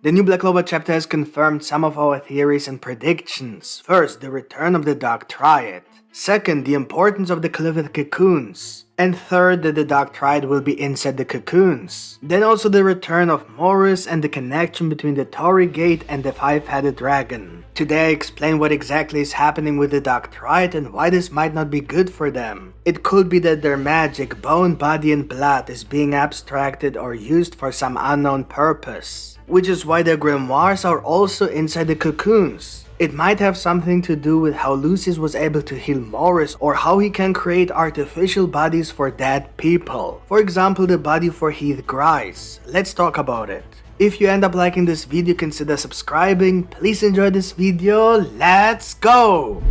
The new Black Clover chapter has confirmed some of our theories and predictions. First, the return of the Dark Triad. Second, the importance of the Qliphoth cocoons. And third, that the Dark Triad will be inside the cocoons. Then also the return of Moris and the connection between the Torii Gate and the five-headed dragon. Today I explain what exactly is happening with the Dark Triad and why this might not be good for them. It could be that their magic, bone, body and blood is being abstracted or used for some unknown purpose. Which is why their grimoires are also inside the cocoons. It might have something to do with how Lucius was able to heal Moris or how he can create artificial bodies for dead people. For example, the body for Heath Grice. Let's talk about it. If you end up liking this video, consider subscribing. Please enjoy this video. Let's go!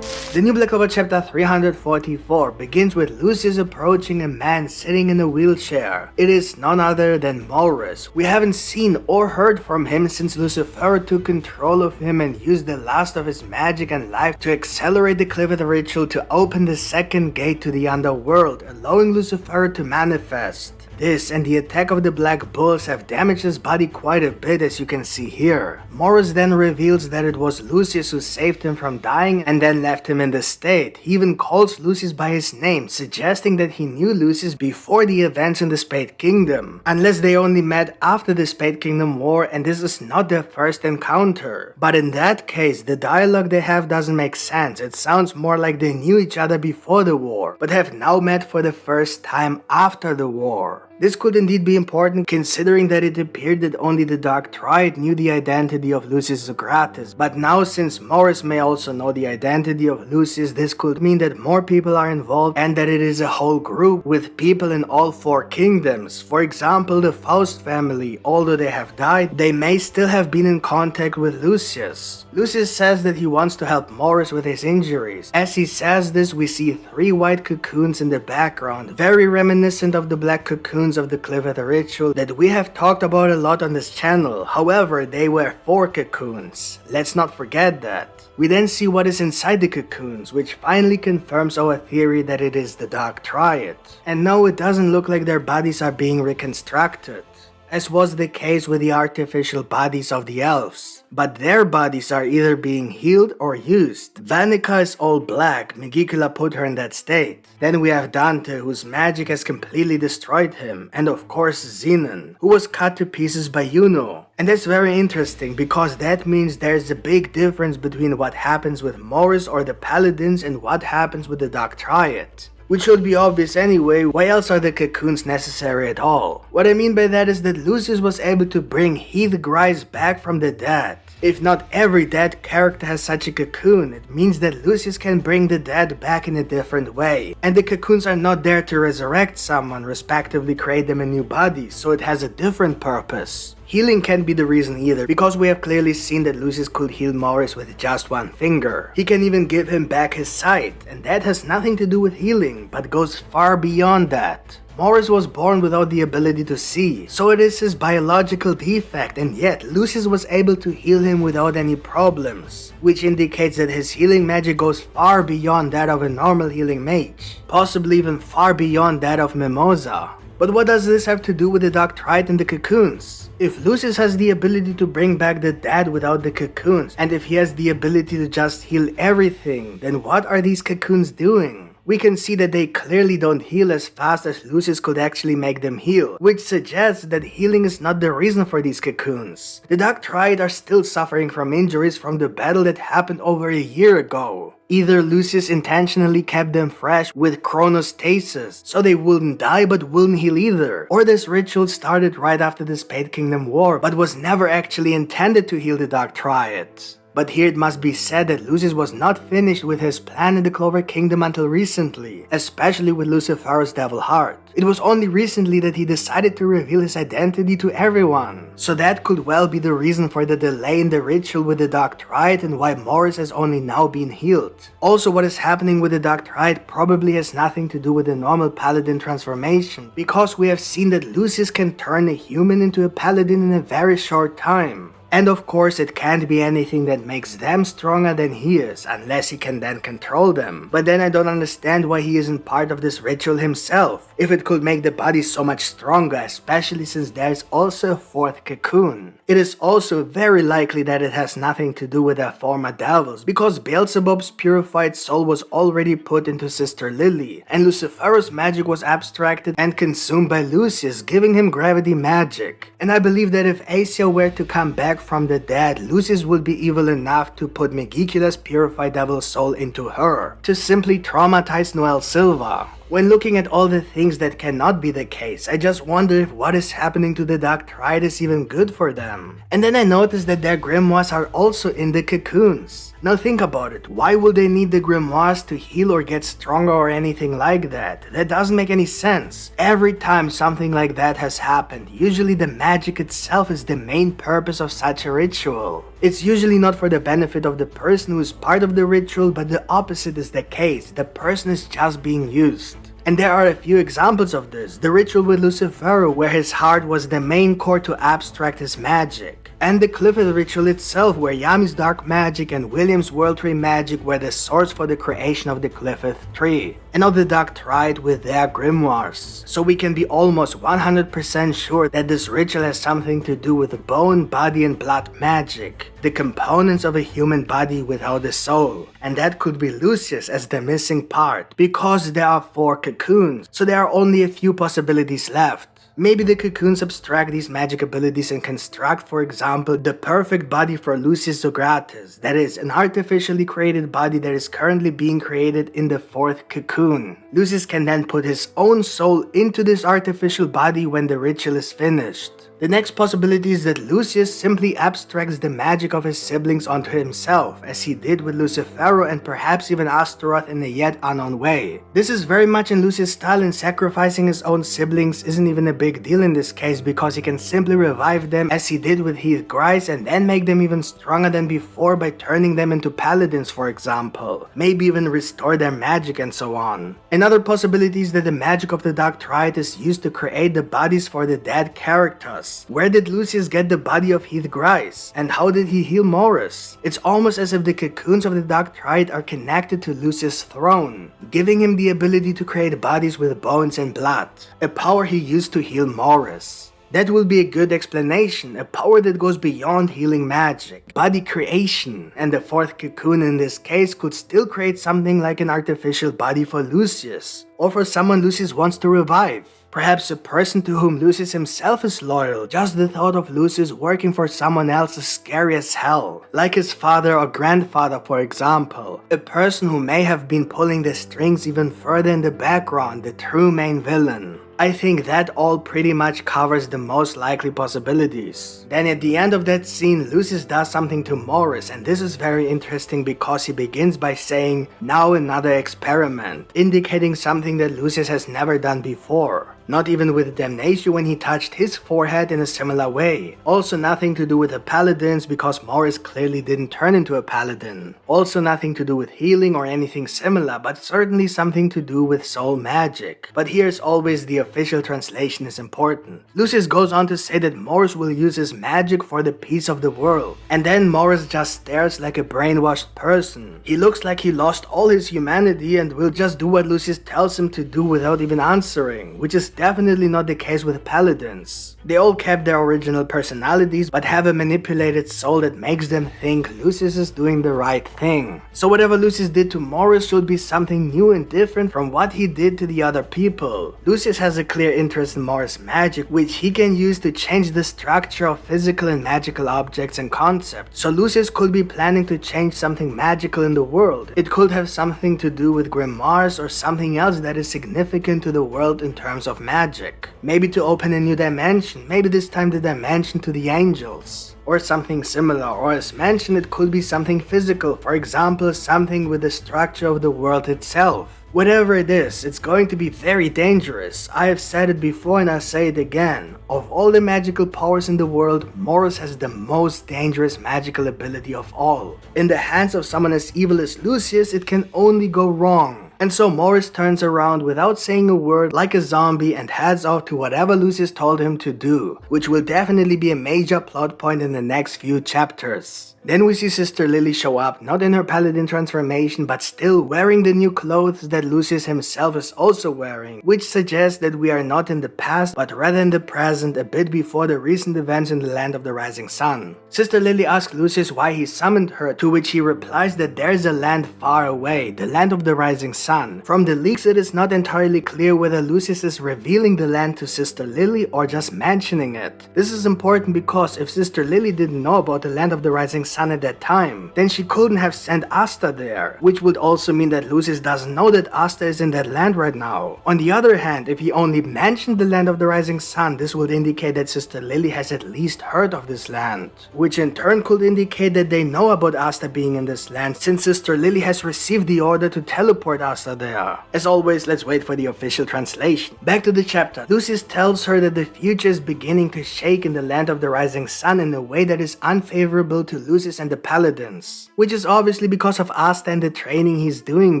The new Black Clover chapter 344 begins with Lucius approaching a man sitting in a wheelchair. It is none other than Moris. We haven't seen or heard from him since Lucifer took control of him and used the last of his magic and life to accelerate the Qliphoth ritual to open the second gate to the underworld, allowing Lucifer to manifest. This and the attack of the Black Bulls have damaged his body quite a bit, as you can see here. Moris then reveals that it was Lucius who saved him from dying and then left him in the state. He even calls Lucius by his name, suggesting that he knew Lucius before the events in the Spade Kingdom. Unless they only met after the Spade Kingdom War and this is not their first encounter. But in that case, the dialogue they have doesn't make sense. It sounds more like they knew each other before the war, but have now met for the first time after the war. This could indeed be important, considering that it appeared that only the Dark Triad knew the identity of Lucius Zogratis, but now since Moris may also know the identity of Lucius, this could mean that more people are involved and that it is a whole group with people in all four kingdoms. For example, the Faust family, although they have died, they may still have been in contact with Lucius. Lucius says that he wants to help Moris with his injuries. As he says this, we see 3 white cocoons in the background, very reminiscent of the black cocoons of the Qliphoth ritual that we have talked about a lot on this channel. However, they were 4 cocoons. Let's not forget that. We then see what is inside the cocoons, which finally confirms our theory that it is the Dark Triad. And no, it doesn't look like their bodies are being reconstructed, as was the case with the artificial bodies of the elves. But their bodies are either being healed or used. Vanica is all black, Megicula put her in that state. Then we have Dante, whose magic has completely destroyed him. And of course Zenon, who was cut to pieces by Juno. And that's very interesting, because that means there's a big difference between what happens with Moris or the Paladins and what happens with the Dark Triad. Which should be obvious anyway, why else are the cocoons necessary at all? What I mean by that is that Lucius was able to bring Heath Grice back from the dead. If not every dead character has such a cocoon, it means that Lucius can bring the dead back in a different way. And the cocoons are not there to resurrect someone, respectively create them in new bodies, so it has a different purpose. Healing can't be the reason either, because we have clearly seen that Lucius could heal Moris with just 1 finger. He can even give him back his sight, and that has nothing to do with healing, but goes far beyond that. Moris was born without the ability to see, so it is his biological defect, and yet Lucius was able to heal him without any problems, which indicates that his healing magic goes far beyond that of a normal healing mage, possibly even far beyond that of Mimosa. But what does this have to do with the Dark Triad and the cocoons? If Lucius has the ability to bring back the dead without the cocoons, and if he has the ability to just heal everything, then what are these cocoons doing? We can see that they clearly don't heal as fast as Lucius could actually make them heal, which suggests that healing is not the reason for these cocoons. The Dark Triad are still suffering from injuries from the battle that happened over a year ago. Either Lucius intentionally kept them fresh with chronostasis, so they wouldn't die but wouldn't heal either, or this ritual started right after the Spade Kingdom War but was never actually intended to heal the Dark Triad. But here it must be said that Lucius was not finished with his plan in the Clover Kingdom until recently, especially with Lucifer's Devil Heart. It was only recently that he decided to reveal his identity to everyone. So that could well be the reason for the delay in the ritual with the Dark Triad and why Moris has only now been healed. Also, what is happening with the Dark Triad probably has nothing to do with the normal Paladin transformation, because we have seen that Lucius can turn a human into a Paladin in a very short time. And of course it can't be anything that makes them stronger than he is, unless he can then control them. But then I don't understand why he isn't part of this ritual himself, if it could make the body so much stronger, especially since there is also a fourth cocoon. It is also very likely that it has nothing to do with their former devils, because Beelzebub's purified soul was already put into Sister Lily, and Lucifero's magic was abstracted and consumed by Lucius, giving him gravity magic. And I believe that if Asia were to come back from the dead, Lucius would be evil enough to put Megicula's purified devil soul into her, to simply traumatize Noel Silva. When looking at all the things that cannot be the case, I just wonder if what is happening to the Dark Triad is even good for them. And then I noticed that their grimoires are also in the cocoons. Now think about it, why would they need the grimoires to heal or get stronger or anything like that? That doesn't make any sense. Every time something like that has happened, usually the magic itself is the main purpose of such a ritual. It's usually not for the benefit of the person who is part of the ritual, but the opposite is the case, the person is just being used. And there are a few examples of this. The ritual with Lucifero, where his heart was the main core to abstract his magic. And the Qliphoth ritual itself, where Yami's dark magic and William's world tree magic were the source for the creation of the Qliphoth tree. And now the Dark Triad with their grimoires. So we can be almost 100% sure that this ritual has something to do with bone, body and blood magic. The components of a human body without a soul. And that could be Lucius as the missing part, because there are 4 cocoons, so there are only a few possibilities left. Maybe the cocoons abstract these magic abilities and construct, for example, the perfect body for Lucius Zogratis, that is, an artificially created body that is currently being created in the 4th cocoon. Lucius can then put his own soul into this artificial body when the ritual is finished. The next possibility is that Lucius simply abstracts the magic of his siblings onto himself, as he did with Lucifero and perhaps even Astaroth in a yet unknown way. This is very much in Lucius' style, and sacrificing his own siblings isn't even a big deal in this case, because he can simply revive them as he did with Heath Grice and then make them even stronger than before by turning them into paladins, for example. Maybe even restore their magic and so on. Another possibility is that the magic of the Dark Triad is used to create the bodies for the dead characters. Where did Lucius get the body of Heath Grice? And how did he heal Moris? It's almost as if the cocoons of the Dark Triad are connected to Lucius' throne, giving him the ability to create bodies with bones and blood, a power he used to heal Moris. That will be a good explanation, a power that goes beyond healing magic, body creation, and the 4th cocoon in this case could still create something like an artificial body for Lucius, or for someone Lucius wants to revive. Perhaps a person to whom Lucius himself is loyal. Just the thought of Lucius working for someone else is scary as hell. Like his father or grandfather, for example. A person who may have been pulling the strings even further in the background, the true main villain. I think that all pretty much covers the most likely possibilities. Then at the end of that scene, Lucius does something to Moris, and this is very interesting because he begins by saying, "Now another experiment," indicating something that Lucius has never done before. Not even with Damnatio when he touched his forehead in a similar way. Also nothing to do with the paladins because Moris clearly didn't turn into a paladin. Also nothing to do with healing or anything similar, but certainly something to do with soul magic. But here's always the official translation is important. Lucius goes on to say that Moris will use his magic for the peace of the world. And then Moris just stares like a brainwashed person. He looks like he lost all his humanity and will just do what Lucius tells him to do without even answering, which is definitely not the case with paladins. They all kept their original personalities but have a manipulated soul that makes them think Lucius is doing the right thing. So whatever Lucius did to Moris should be something new and different from what he did to the other people. Lucius has a clear interest in Moris' magic, which he can use to change the structure of physical and magical objects and concepts. So Lucius could be planning to change something magical in the world. It could have something to do with grimoires or something else that is significant to the world in terms of magic. Maybe to open a new dimension, maybe this time the dimension to the angels. Or something similar, or as mentioned, it could be something physical, for example, something with the structure of the world itself. Whatever it is, it's going to be very dangerous. I have said it before and I'll say it again. Of all the magical powers in the world, Moris has the most dangerous magical ability of all. In the hands of someone as evil as Lucius, it can only go wrong. And so Moris turns around without saying a word like a zombie and heads off to whatever Lucius told him to do, which will definitely be a major plot point in the next few chapters. Then we see Sister Lily show up, not in her paladin transformation, but still wearing the new clothes that Lucius himself is also wearing, which suggests that we are not in the past, but rather in the present, a bit before the recent events in the land of the rising sun. Sister Lily asks Lucius why he summoned her, to which he replies that there's a land far away, the land of the rising sun. From the leaks, it is not entirely clear whether Lucius is revealing the land to Sister Lily or just mentioning it. This is important because if Sister Lily didn't know about the land of the rising sun at that time, then she couldn't have sent Asta there, which would also mean that Lucius doesn't know that Asta is in that land right now. On the other hand, if he only mentioned the land of the rising sun, this would indicate that Sister Lily has at least heard of this land, which in turn could indicate that they know about Asta being in this land, since Sister Lily has received the order to teleport Asta there. As always, let's wait for the official translation. Back to the chapter. Lucius tells her that the future is beginning to shake in the land of the rising sun in a way that is unfavorable to Lucius and the paladins, which is obviously because of Asta and the training he's doing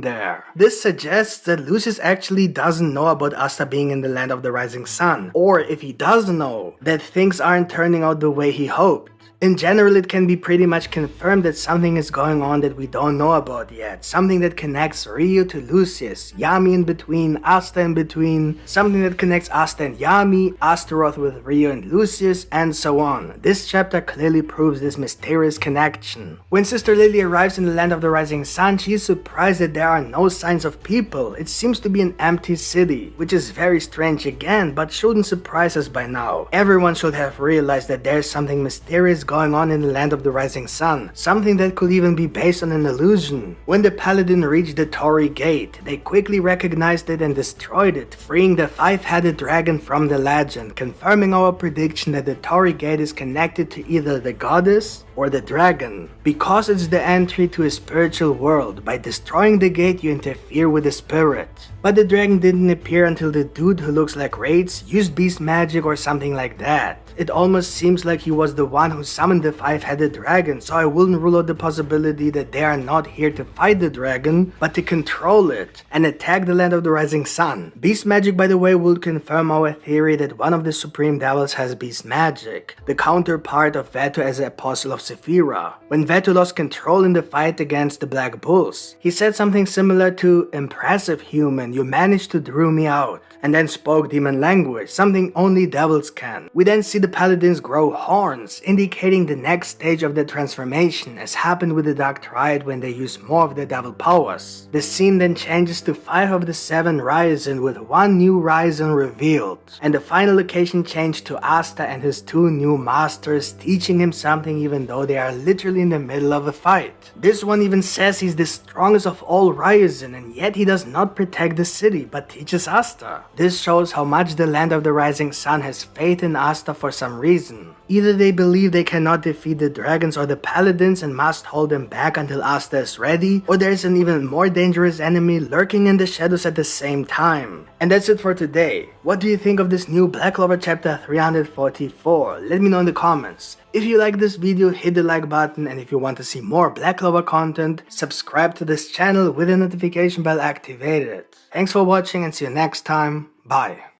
there. This suggests that Lucius actually doesn't know about Asta being in the land of the rising sun, or if he does know, that things aren't turning out the way he hoped. In general, it can be pretty much confirmed that something is going on that we don't know about yet. Something that connects Ryu to Lucius, Yami in between, Asta in between, something that connects Asta and Yami, Astaroth with Ryu and Lucius, and so on. This chapter clearly proves this mysterious connection. When Sister Lily arrives in the land of the rising sun, she is surprised that there are no signs of people. It seems to be an empty city, which is very strange again, but shouldn't surprise us by now. Everyone should have realized that there's something mysterious going on in the land of the rising sun, something that could even be based on an illusion. When the paladin reached the Torii Gate, they quickly recognized it and destroyed it, freeing the five-headed dragon from the legend, confirming our prediction that the Torii Gate is connected to either the goddess or the dragon, because it's the entry to a spiritual world. By destroying the gate, you interfere with the spirit. But the dragon didn't appear until the dude who looks like Raids used beast magic or something like that. It almost seems like he was the one who summoned the five-headed dragon, so I wouldn't rule out the possibility that they are not here to fight the dragon, but to control it and attack the land of the rising sun. Beast magic, by the way, would confirm our theory that one of the supreme devils has beast magic, the counterpart of Veto as an apostle of Sephira. When Veto lost control in the fight against the Black Bulls, he said something similar to, "Impressive human, you managed to drew me out," and then spoke demon language, something only devils can. We then see the paladins grow horns, indicating the next stage of their transformation, as happened with the Dark Triad when they use more of their devil powers. The scene then changes to 5 of the 7 Ryzen, with 1 new Ryzen revealed, and the final location changed to Asta and his 2 new masters, teaching him something even though they are literally in the middle of a fight. This one even says he's the strongest of all Ryzen, and yet he does not protect the city, but teaches Asta. This shows how much the land of the rising sun has faith in Asta for some reason. Either they believe they cannot defeat the dragons or the paladins and must hold them back until Asta is ready, or there's an even more dangerous enemy lurking in the shadows at the same time. And that's it for today. What do you think of this new Black Clover chapter 344? Let me know in the comments. If you like this video, hit the like button, and if you want to see more Black Clover content, subscribe to this channel with the notification bell activated. Thanks for watching and see you next time. Bye.